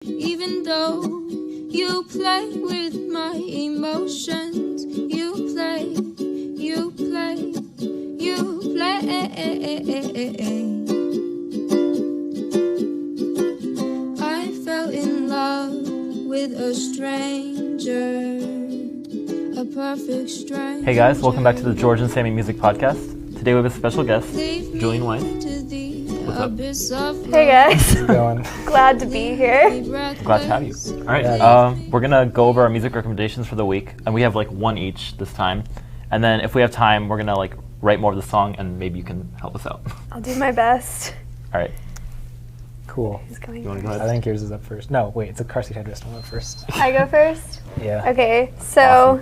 Even though you play with my emotions, you play. I fell in love with a stranger, a perfect stranger. Hey guys, welcome back to the George and Sami Music Podcast. Today we have a special guest, Julian White. What's up? Hey guys. How's it going? Glad to be here. Glad to have you. All right, we're gonna go over our music recommendations for the week, and we have like one each this time. And then if we have time, we're gonna like write more of the song, and maybe you can help us out. I'll do my best. All right. Cool. Who's going You want to go first? ahead? I think yours is up first. No, wait, it's a car seat headrest. I'm up first. I go first? Yeah. Okay, so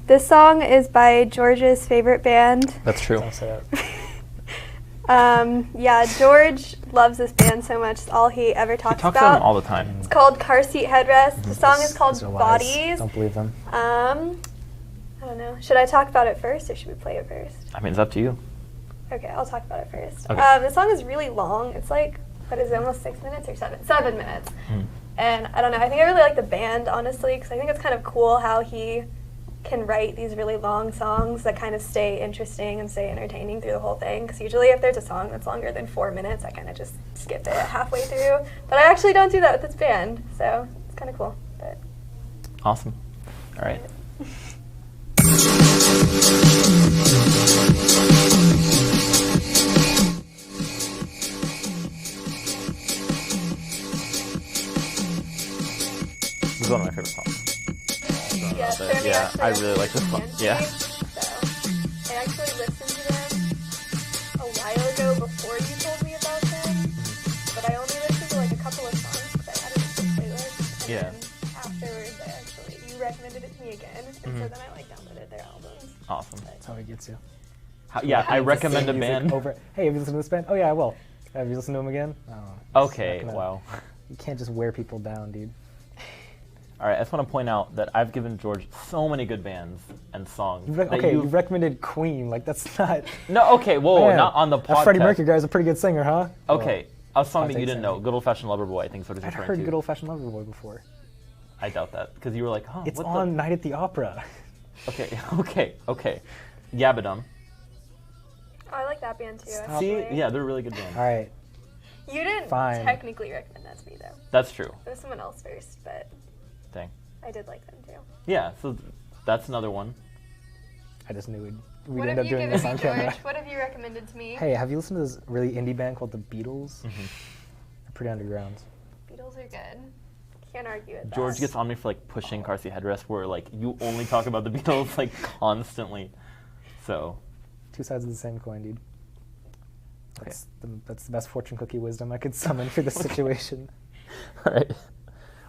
this song is by George's favorite band. That's true. I'll set up. Yeah, George loves this band so much. It's all he ever He talks talks about them about. all the time. It's called Car Seat Headrest. The song is called Those are lies. Bodies. Don't believe them. I don't know. Should I talk about it first or should we play it first? I mean, it's up to you. Okay, I'll talk about it first. Okay. The song is really long. It's like, what is it, almost 6 minutes or 7? 7 minutes. And I don't know, I think I really like the band, honestly, because I think it's kind of cool how he can write these really long songs that kind of stay interesting and stay entertaining through the whole thing. Because usually if there's a song that's longer than 4 minutes, I kind of just skip it halfway through. But I actually don't do that with this band, so it's kind of cool. But Awesome. All right. This is one of my favorite songs. yeah, but yeah, I really like this one. Yeah. So, I actually listened to them a while ago before you told me about them, but I only listened to like a couple of songs because I added it to the playlist. And Yeah. then afterwards, you recommended it to me again, and so then I downloaded their albums. Awesome. That's how he gets you. Yeah, I recommend a Music band. Over. Hey, have you listened to this band? Oh yeah, I will. Have you listened to them again? Oh. Okay, It's not gonna- wow. You can't just wear people down, dude. All right, I just want to point out that I've given George so many good bands and songs. that You recommended Queen. Like that's not. No, okay, whoa, Man, not on the that podcast. Freddie Mercury guy is a pretty good singer, huh? Okay, a song I'll that you take didn't Sami. know, Good Old Fashioned Lover Boy, I think is what it's I'd referring heard to. Good Old Fashioned Lover Boy before. I doubt that, because you were like, huh, It's what on Night at the Opera. Okay. Yabadum. Oh, I like that band too. Stop. See, actually. yeah, they're a really good band. All right. You didn't Fine. technically recommend that to me though. That's true. It was someone else first, but Dang. I did like them too. Yeah, so that's another one. I just knew we'd What end have up you doing given this me, on George? camera. What have you recommended to me? Hey, have you listened to this really indie band called the Beatles? Mm-hmm. They're pretty underground. Beatles are good. Can't argue with that. George gets on me for like pushing car seat headrest, where like you only talk about the Beatles like constantly. So, Two sides of the same coin, dude. Okay. That's the best fortune cookie wisdom I could summon for this situation. all right.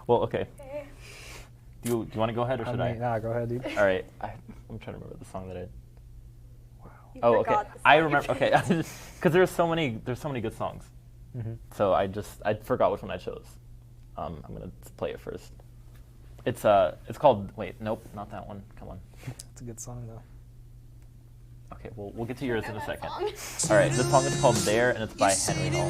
Well, okay. Okay. Do you want to go ahead or should I? Nah, go ahead, dude. All right. I'm trying to remember the song that I. You Oh, okay. forgot the song I you remember. Okay, picked. because there's so many good songs. Mhm. So I forgot which one I chose. I'm gonna play it first. It's called. Wait, nope, not that one. Come on. It's a good song, though. Okay, we'll get to yours in a that second. song. All right, this song is called "There" and it's by Henry Hall.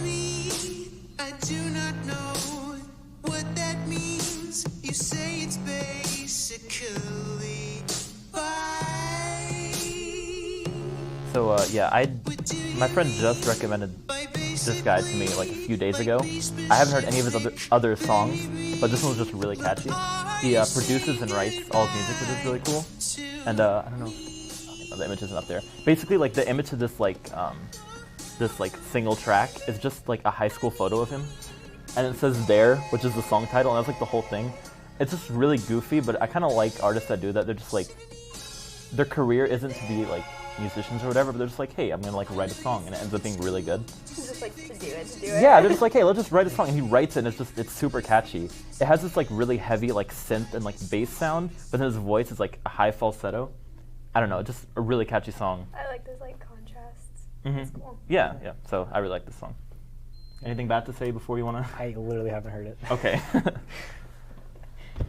I do not know what that means. You say it's basically bye. So yeah, my friend just recommended this guy to me like a few days ago. I haven't heard any of his other songs, but this one was just really catchy. He produces and writes all his music, which is really cool. And I don't know. The image isn't up there. Basically, like the image of this single track is just like a high school photo of him, and it says "There," which is the song title, and that's like the whole thing. It's just really goofy, but I kind of like artists that do that. They're just like, their career isn't to be like musicians or whatever, but they're just like, hey, I'm gonna like write a song, and it ends up being really good. Just like to do it. Yeah, they're just like, hey, let's just write a song, and he writes it, and it's super catchy. It has this like really heavy like synth and like bass sound, but then his voice is like a high falsetto. I don't know, just a really catchy song. I like those like contrasts. Mm-hmm. It's cool. Yeah. So I really like this song. Anything bad to say before you wanna? I literally haven't heard it. Okay.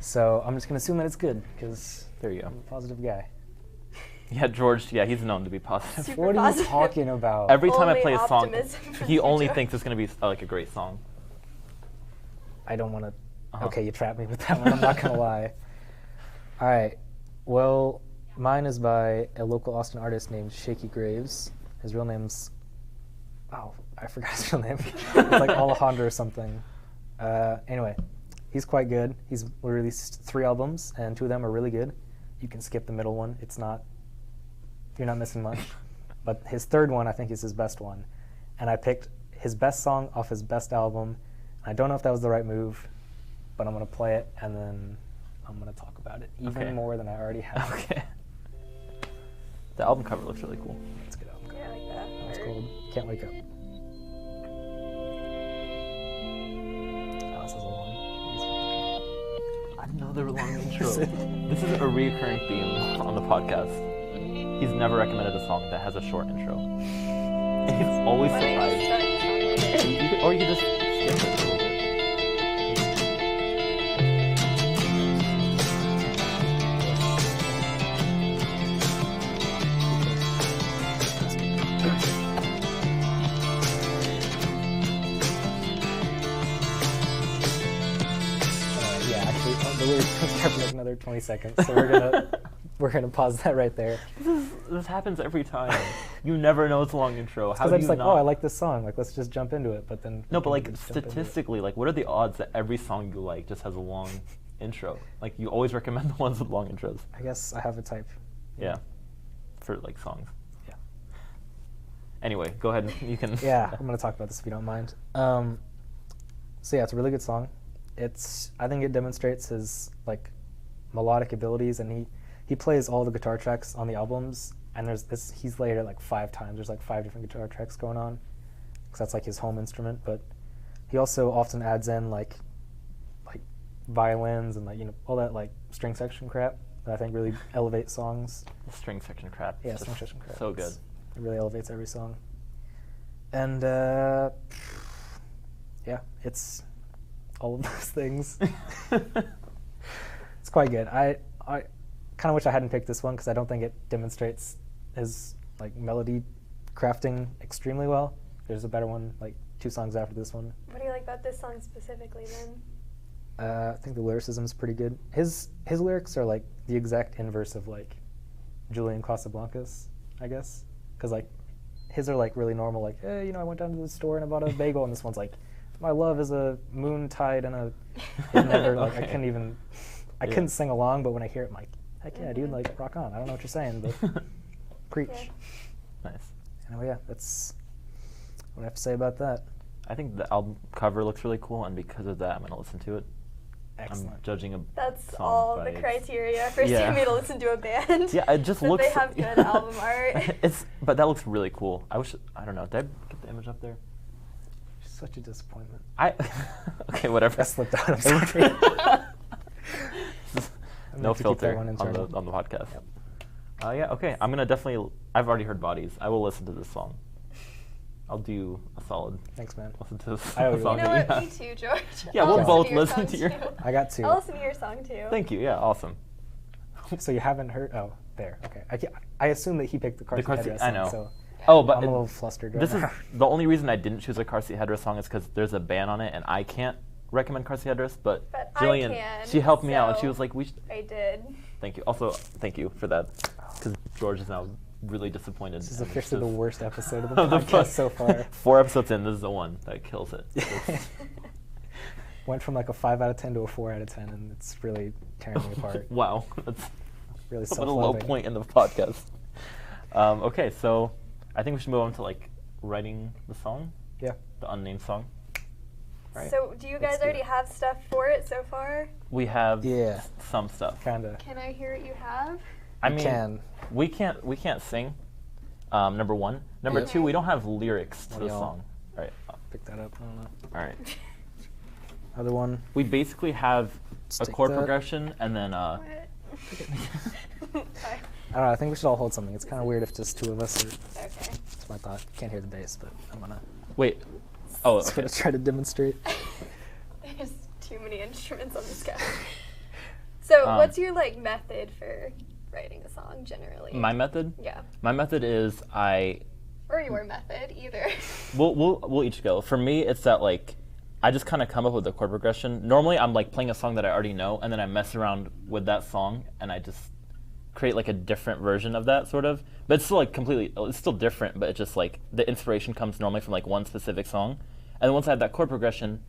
So I'm just going to assume that it's good, because There you go. I'm a positive guy. Yeah, George. Yeah, he's known to be positive. Super What are you positive. talking about? Every time I Only play a song, optimism from he you only two. thinks it's gonna be like a great song. I don't want to. Uh-huh. Okay, you trapped me with that one. I'm not gonna lie. All right. Well, mine is by a local Austin artist named Shaky Graves. His real name's I forgot his real name. It's like Alejandro or something. Anyway, he's quite good. He's released 3 albums, and 2 of them are really good. You can skip the middle one. You're not missing much. But his 3rd one, I think, is his best one. And I picked his best song off his best album. I don't know if that was the right move, but I'm going to play it, and then I'm going to talk about it even more than I already have. Okay. The album cover looks really cool. Let's get out. Yeah, I like that. It's called Can't Wake Up. Oh, this is a long. I didn't know there were long intros. This is a recurring theme on the podcast. He's never recommended a song that has a short intro. And he's always Why don't you surprised. start the song later? Or you could just skip it a little bit. Yeah, actually, the lyrics will start for like another 20 seconds, so we're gonna pause that right there. This happens every time. You never know it's a long intro. How Because do I'm you just like, not? oh, I like this song. Like, let's just jump into it. But then No, but we like just jump into it. statistically, like what are the odds that every song you like just has a long intro? Like you always recommend the ones with long intros. I guess I have a type. Yeah. For like songs. Yeah. Anyway, go ahead. You can. Yeah, I'm gonna talk about this if you don't mind. So yeah, it's a really good song. I think it demonstrates his like melodic abilities, and he plays all the guitar tracks on the albums. And he's layered it like 5 times. There's like 5 different guitar tracks going on, because that's like his home instrument. But he also often adds in like violins and like all that like string section crap that I think really elevates songs. The string section crap. Yeah, Just string section crap. So good. It really elevates every song. And yeah, it's all of those things. It's quite good. I kind of wish I hadn't picked this one because I don't think it demonstrates his like melody crafting extremely well. There's a better one, like 2 songs after this one. What do you like about this song specifically then? I think the lyricism's pretty good. His lyrics are like the exact inverse of like Julian Casablancas, I guess, because like his are like really normal, like I went down to the store and I bought a bagel, and this one's like, my love is a moon tide and a. It never like I couldn't sing along, but when I hear it, I'm like, heck yeah, dude, like rock on. I don't know what you're saying, but preach. Yeah. Nice. Anyway, yeah, that's what I have to say about that. I think the album cover looks really cool, and because of that, I'm gonna listen to it. Excellent. I'm judging a That's song all by the its- criteria for Yeah. Sami to listen to a band. Yeah, it just that looks. they have good album art. But that looks really cool. I don't know. Did I get the image up there? Such a disappointment. Okay, whatever. That slipped out. I'm sorry. I No meant to keep that filter one on internal. the podcast. Yep. Yeah, okay. I'm gonna definitely. I've already heard Bodies. I will listen to this song. I'll do a solid Thanks, man. listen to this I owe you song. You know that what? you Me have. too, George. Yeah, I'll we'll both your listen song to your- too. I got 2. I'll listen to your song too. Thank you. Yeah, awesome. So you haven't heard? Oh, there. Okay. I assume that he picked the car seat car seat- headrest I song, know. So Oh, but I'm a little flustered right this is now. the only reason I didn't choose a car seat headrest song is because there's a ban on it, and I can't recommend car seat headrest. But But I Jillian, can, she helped me out, and she so- was like, "We should." I did. Thank you. Also, thank you for that, because George is now really disappointed. This is and officially the just- worst episode of the of the podcast so far. 4 episodes in, this is the one that kills it. Went from like a 5 out of 10 to a 4 out of 10, and it's really tearing me apart. Wow, that's Really a little low self-loathing. point in the podcast. Okay, so I think we should move on to like writing the song, Yeah. the unnamed song. Right. So, do you Let's guys do already it. have stuff for it so far? We have Yeah. some stuff. Kinda. Can I hear what you have? I You mean, can. we can't sing. Number 1. Number Yeah. 2, we don't have lyrics to What the do y'all- song. All right. Pick that up. I don't know. All right. Other one. We basically have a Stick chord that. progression and then What? Sorry. I don't know. I think we should all hold something. It's kind of weird if just 2 of us are. Okay. That's my thought. Can't hear the bass, but I'm gonna wait. Oh, sort okay. of try to demonstrate. There's too many instruments on this guy. So, Um, what's your like method for writing a song generally? My method? Yeah. My method is Or your method, either. we'll each go. For me, it's that like I just kind of come up with a chord progression. Normally, I'm like playing a song that I already know, and then I mess around with that song, and I just create like a different version of that sort of. But it's still like it's still different, but it's just like the inspiration comes normally from like one specific song. And then once I have that chord progression,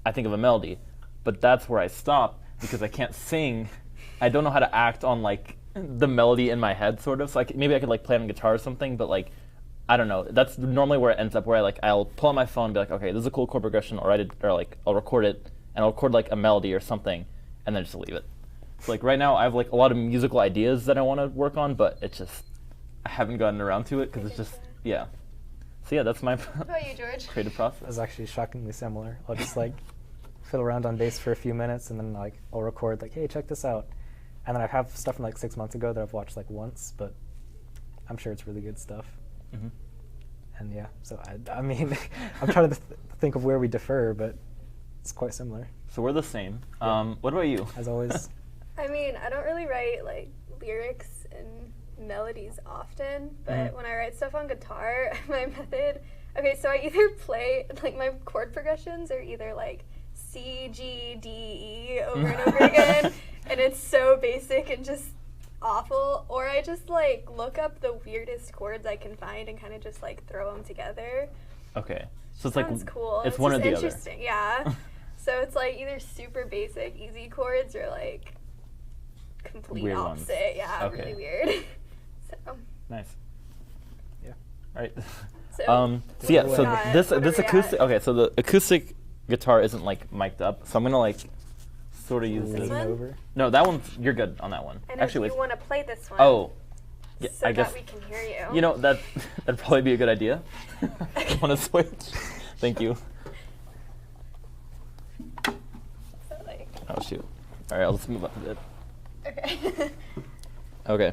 I think of a melody. But that's where I stop because I can't sing. I don't know how to act on like the melody in my head sort of. So maybe I could like play on guitar or something, but like, I don't know. That's normally where it ends up, where I'll pull out my phone and be like, okay, this is a cool chord progression, or I'll record it, and I'll record like a melody or something, and then just leave it. So like right now, I have like a lot of musical ideas that I want to work on, but it's just, I haven't gotten around to it because it's just, yeah. So yeah, that's my What about you, George? creative process. It's actually shockingly similar. I'll just like fiddle around on bass for a few minutes, and then like I'll record like, hey, check this out. And then I have stuff from like 6 months ago that I've watched like once, but I'm sure it's really good stuff. Mm-hmm. And yeah, so I mean, I'm trying to think of where we differ, but it's quite similar, So we're the same. Yeah. What about you? as always. I mean, I don't really write like lyrics and melodies often, but when I write stuff on guitar, my method. Okay, so I either play like my chord progressions are either like C, G, D, E over and over again, and it's so basic and just awful, or I just like look up the weirdest chords I can find and kind of just like throw them together. Okay. So it's Sounds like, cool. it's one or just the other. interesting. Yeah. So it's like either super basic, easy chords, or like complete Weird ones. opposite. Yeah, Okay. really weird. So, Nice. Yeah. All right. so, So yeah, so got? this What are we acoustic. at? Okay, so the acoustic guitar isn't like mic'd up, so I'm gonna like sort of use This this. one? Over. No, that one's you're good on that one. I know Actually, you wait. want to play this one. Oh, yeah, so I guess. that we can hear you. You know that'd probably be a good idea. Want to switch? Thank you. So, like, Oh shoot. All right, let's move up a bit. okay. Okay.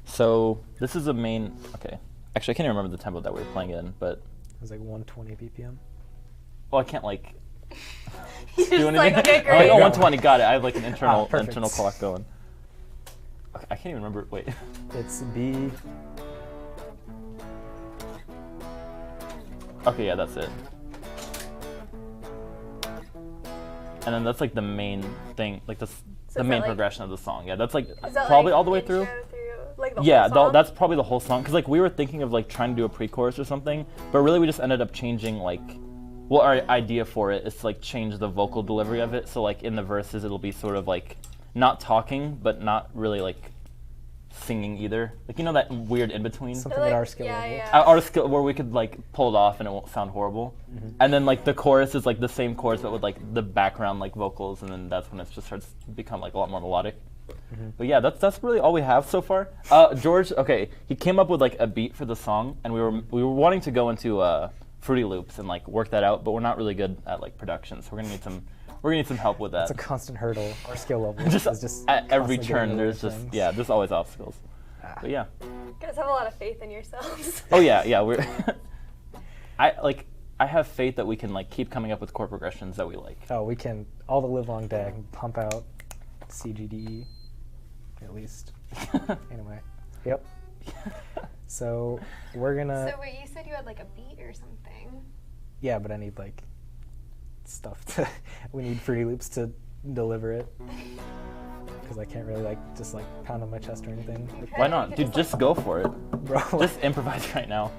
So this is a main. Okay. Actually, I can't even remember the tempo that we were playing in, but It was like 120 BPM. well, I can't like He's do just anything. like, okay, I'm great. like, oh, 120, got it. I have like an internal perfect. internal clock going. Okay, I can't even remember. Wait. It's B. Okay, yeah, that's it. And then that's like the main thing, like the So the is main that, like- progression of the song. Yeah, that's like Is that, probably like, all the way through. intro like the Yeah, whole song? that's probably the whole song. Cause like we were thinking of like trying to do a pre-chorus or something, but really we just ended up changing like, well, our idea for it is to like change the vocal delivery of it. So like in the verses it'll be sort of like not talking, but not really like singing either. Like you know that weird in between. Something They're at like- our skill yeah, level. yeah. Our skill where we could like pull it off and it won't sound horrible. And then like the chorus is like the same chorus but with like the background like vocals, and then that's when it just starts to become like a lot more melodic. But yeah, that's really all we have so far. George, okay, he came up with like a beat for the song, and we were wanting to go into Fruity Loops and like work that out, but we're not really good at like production, so we're gonna need some help with that. It's a constant hurdle. Our skill level just is just at every constantly getting turn, in the way there's of just things. there's always obstacles. But yeah. You guys have a lot of faith in yourselves. Oh yeah, we're. I have faith that we can like keep coming up with chord progressions that we like. Oh, we can all the live long day pump out CGDE at least. Anyway, yep. So we're gonna. So wait, you said you had like a beat or something. Yeah, but I need like stuff to. We need Fruity Loops to deliver it. Because I can't really like just like pound on my chest or anything. Why You not, could dude? Just go for it. Bro, Just improvise right now.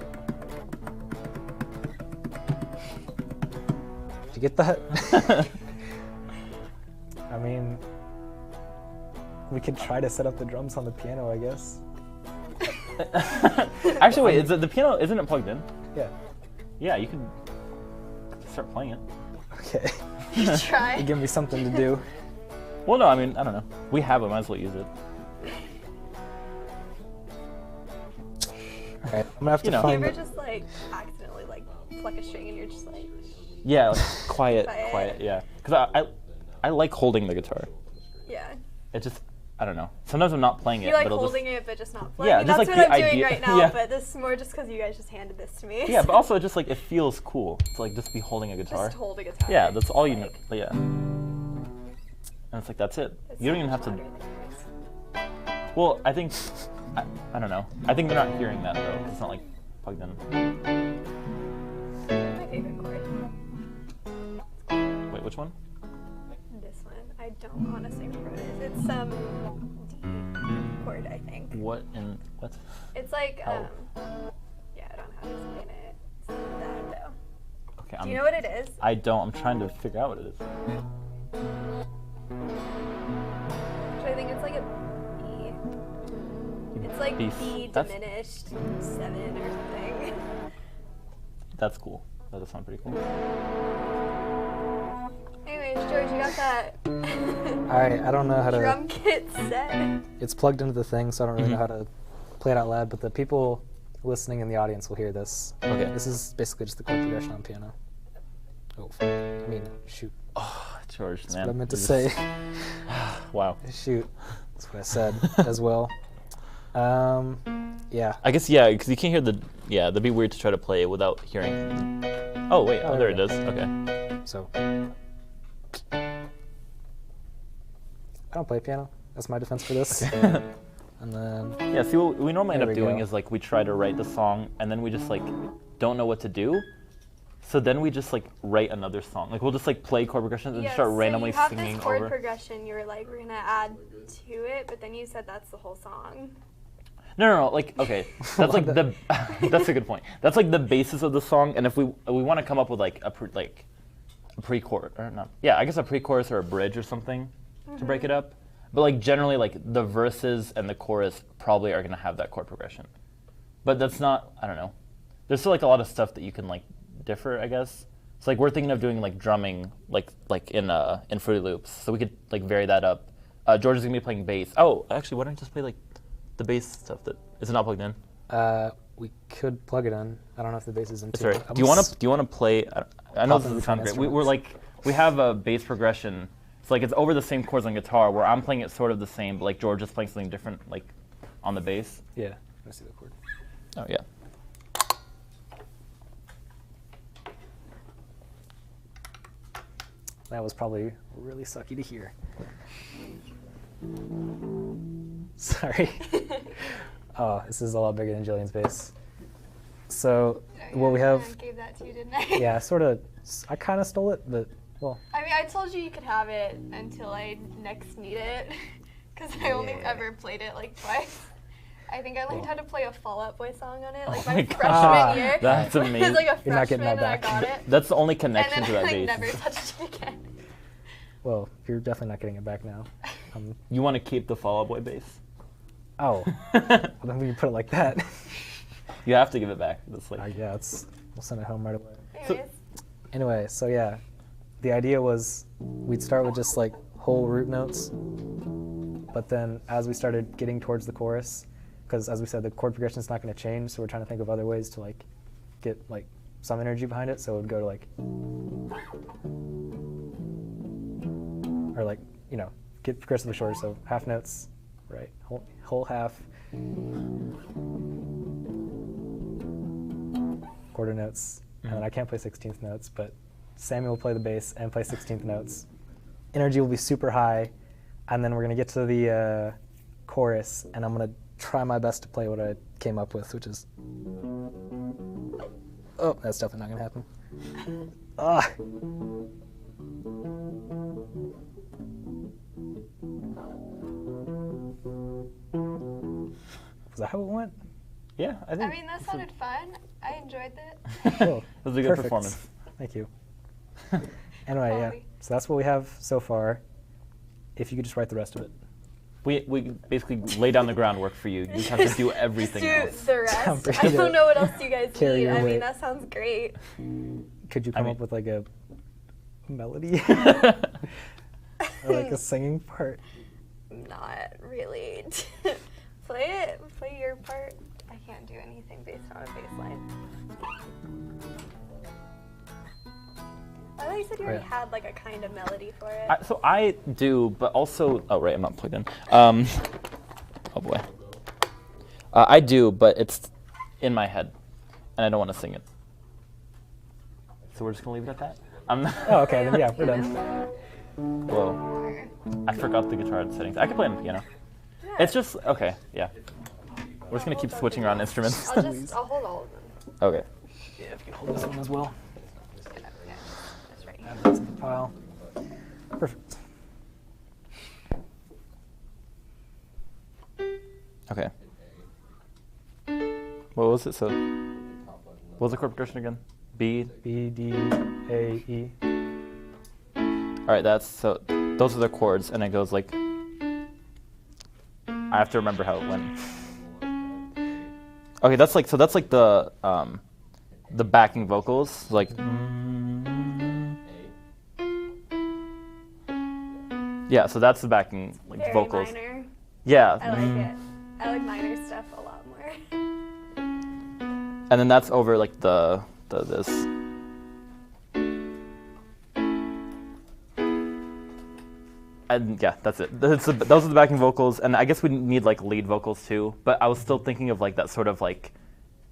did you get that? I mean, we could try to set up the drums on the piano, I guess. Actually, wait. Is the piano isn't it plugged in? Yeah. Yeah, you can start playing it. Okay. Try. Give me something to do. Well, no, I mean I don't know. We have it. Might as well use it. Alright, I'm gonna have to You know. Do you find. ever just like accidentally like pluck a string and you're just like, Yeah, like, quiet. Quiet. Yeah, because I like holding the guitar. yeah. It just I don't know. Sometimes I'm not playing it, You like but I'll holding just it but just not playing. Yeah, I mean, just, that's like, what the I'm doing idea- right now, yeah. but this is more just because you guys just handed this to me. yeah, but also just like it feels cool to like just be holding a guitar. just hold a guitar. Yeah, that's all you know. Like, Yeah. And it's like that's it. it's You don't so even much have to. louder than yours. Well, I think I don't know. I think they're not hearing that though. 'Cause it's not like plugged in. My favorite chord. Which one? This one. I don't honestly remember what it is. It's D chord, I think. What in what? It's like Oh. yeah, I don't know how to explain it. It's not that though. Okay. Do you know what it is? I don't. I'm trying to figure out what it is. Actually, I think it's like a B. It's like B That's- diminished 7 or something. That's cool. That does sound pretty cool. Anyways, George, you got that All right, I don't know how to. drum kit set. It's plugged into the thing, so I don't really know Mhm. how to play it out loud. But the people listening in the audience will hear this. Okay. This is basically just the chord progression on piano. Oh, I mean, shoot. Oh, George, That's man. what I meant to you're say. just- Wow. Shoot. That's what I said as well. Yeah. I guess yeah, because you can't hear the yeah. That'd be weird to try to play it without hearing. Oh wait. Oh, there it is. Okay. So. I don't play piano. That's my defense for this. And then. Yeah. See, what we normally end There up we doing go. is like we try to write the song and then we just like don't know what to do. So then we just like write another song. Like we'll just like play chord progressions and Yeah, start so randomly you have singing this chord over. progression. You were like, we're gonna add to it, but then you said that's the whole song. No. Like okay, that's like the. That's a good point. That's like the basis of the song, and if we want to come up with like a pre-chorus or not, yeah, I guess a pre-chorus or a bridge or something to break it up. But like generally, like the verses and the chorus probably are gonna have that chord progression. But that's not. I don't know. There's still like a lot of stuff that you can like differ, I guess. So like we're thinking of doing like drumming like in Fruity Loops, so we could like vary that up. George is gonna be playing bass. Oh, actually, why don't you just play like the bass stuff that is it not plugged in? We could plug it in. I don't know if the bass is in tune. Sorry. Do you want to play? I know this Popping doesn't sound great. between We're like we have a bass progression. It's like it's over the same chords on guitar, where I'm playing it sort of the same, but like George is playing something different, like on the bass. Yeah. Let's see the chord. Oh yeah. That was probably really sucky to hear. Sorry. Oh, this is a lot bigger than Jillian's bass. So, what we I have, gave that to you, didn't I? yeah, sort of, I kind of stole it, but, well, I mean, I told you could have it until I next need it, because I only Yeah. ever played it like twice. I think I learned Well. how to play a Fall Out Boy song on it, Oh like my my God. freshman year. That's It was amazing. like a You're not getting freshman, that and I back. got it. That's the only And connection then to that I bass. never touched it again. well, you're definitely not getting it back now. You want to keep the Fall Out Boy bass? Oh, well, then when you put it like that, You have to give it back. That's like yeah, we'll send it home right away. Anyways, Anyway, so yeah, the idea was we'd start with just like whole root notes, but then as we started getting towards the chorus, because as we said, the chord progression is not going to change, so we're trying to think of other ways to like get like some energy behind it. So it would go to like, or like, you know, get progressively shorter. So half notes, right? Whole half. Quarter notes, and then I can't play 16th notes, but Sami will play the bass and play 16th notes. Energy will be super high, and then we're gonna get to the chorus, and I'm gonna try my best to play what I came up with, which is, oh, that's definitely not gonna happen. Ah. Was that how it went? yeah. I think I mean, that sounded fun. I enjoyed it. Oh, it was a good perfect. performance. Thank you. Anyway, yeah. Quality. So that's what we have so far. If you could just write the rest of it. We basically lay down the groundwork for you. You just have to do everything Just do else. the I'm rest. free I to don't know what else you guys carry need. your I weight. mean, that sounds great. Could you I come mean- up with like a melody? Or like a singing part? Not really. Play your part. I can't do anything based on a bass line. I thought you said you already Right. had like a kind of melody for it. So I do, but also oh right, I'm not plugged in. Oh boy. I do, but it's in my head, and I don't want to sing it. So we're just gonna leave it at that. I'm not. Oh, okay, then yeah, we're done. Whoa. I forgot the guitar settings. I can play on the piano. Yeah. It's just okay. Yeah. We're just gonna keep switching around instruments. I'll hold all of them. Okay. Yeah, if you can hold this one as well. Yeah, that's right. Add that to the pile. Okay. What was it? So, what was the chord progression again? B. B, D, A, E. All right, those are the chords, and it goes like. I have to remember how it went. Okay, that's like the backing vocals, like. Yeah, so that's the backing like Very vocals. minor. Yeah. I like it. I like minor stuff a lot more. And then that's over like this. And yeah, that's it. Those are the backing vocals, and I guess we need like lead vocals too. But I was still thinking of like that sort of like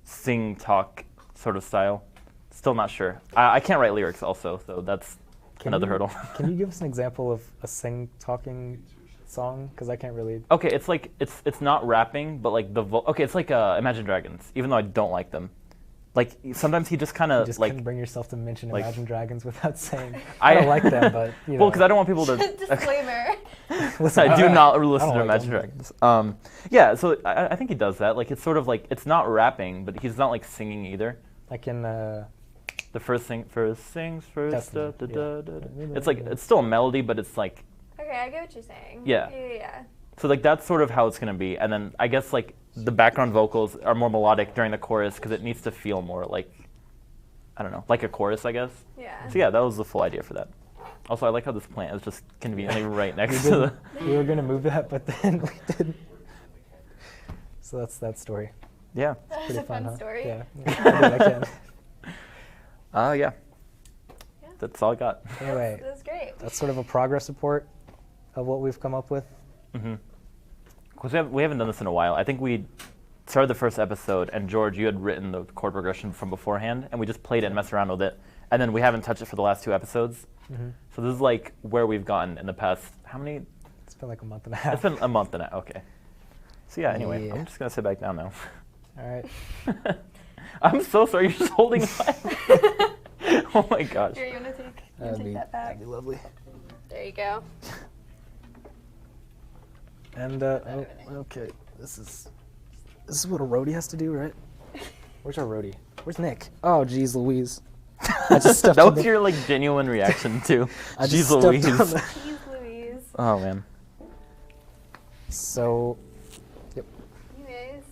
sing talk sort of style. Still not sure. I can't write lyrics also, so that's another hurdle. Can you give us an example of a sing talking song? Because I can't really. Okay, it's like it's not rapping, but like okay, it's like Imagine Dragons. Even though I don't like them, like sometimes he just kind You of just like. couldn't bring yourself to mention like- Imagine Dragons without saying. I don't like them, but you know. Well, because I don't want people to. Disclaimer. Listen, I do not listen to like Imagine them. Dragons. Yeah, so I think he does that. Like it's sort of like it's not rapping, but he's not like singing either. Like in. The first sings first. That's Da, the- da, da, yeah. da, da. It's like it's still a melody, but it's like Okay, I get what you're saying. Yeah. Yeah. so like that's sort of how it's gonna be. And then I guess like the background vocals are more melodic during the chorus because it needs to feel more like I don't know, like a chorus, I guess. Yeah. So yeah, that was the full idea for that. Also, I like how this plant is just conveniently right We, next to the. we were gonna move that, but then we didn't. So that's that story. Yeah. That was Pretty a fun huh? story. Yeah. I did what I can. Yeah. Yeah. That's all I got. Anyway, That was great. that's sort of a progress report of what we've come up with. Because we haven't done this in a while. I think we started the first episode, and George, you had written the chord progression from beforehand, and we just played it and messed around with it. And then we haven't touched it for the last 2 episodes. So this is like where we've gotten in the past. How many? It's been like a month and a half. It's been a month and a okay. So yeah. Anyway, Yeah. I'm just gonna sit back down now. All right. I'm so sorry. You're just holding my. Oh my gosh. Here, you want to take that back? That'd be lovely. There you go. And okay, this is what a roadie has to do, right? Where's our roadie? Where's Nick? Oh, geez, Louise. I just stepped That on was the- your like genuine reaction too. I Jeez just stepped Louise. on the- Jeez Louise. Oh man. So, Anyways,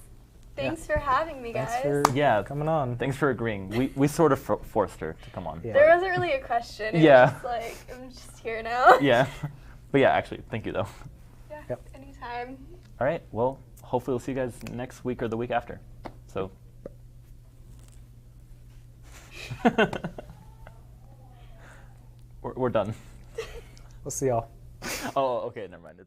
thanks for having me, guys. thanks for Yeah. coming on. Thanks for agreeing. We sort of forced her to come on. Yeah. There wasn't really a question. It Yeah. was just like, I'm just here now. Yeah. But yeah, actually, thank you though. Yeah, Yep. anytime. All right. Well, hopefully we'll see you guys next week or the week after. So. We're done. We'll see y'all. Oh, okay. Never mind.